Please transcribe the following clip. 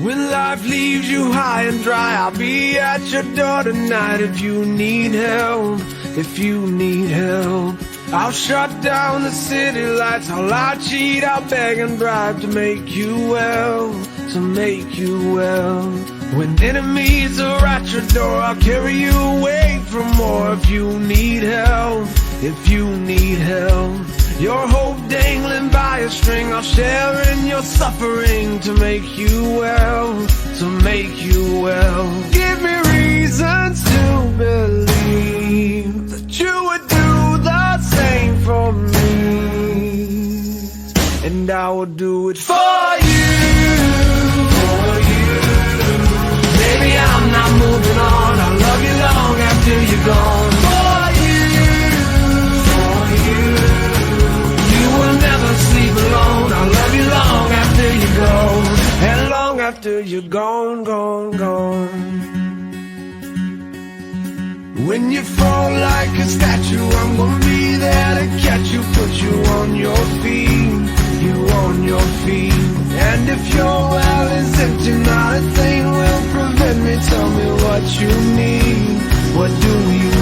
When life leaves you high and dry, I'll be at your door tonight if you need help, if you need help. I'll shut down the city lights, I'll cheat, I'll beg and bribe to make you well, to make you well. When enemies are at your door, I'll carry you away from more if you need help, if you need help. Your hope dangling by a string, I'll share in your suffering to make you well, to make you well. Give me reasons to believe that you would do the same for me, and I will do it for you, for you. Baby, I'm not moving on, I'll love you long after you're gone. For you, for you. You will never sleep alone, I'll love you long after you're gone, and long after you're gone, gone, gone. When you fall like a statue, I'm gonna be there to catch you, put you on your feet, you on your feet. And if your well is empty, not a thing will prevent me. Tell me what you need, what do you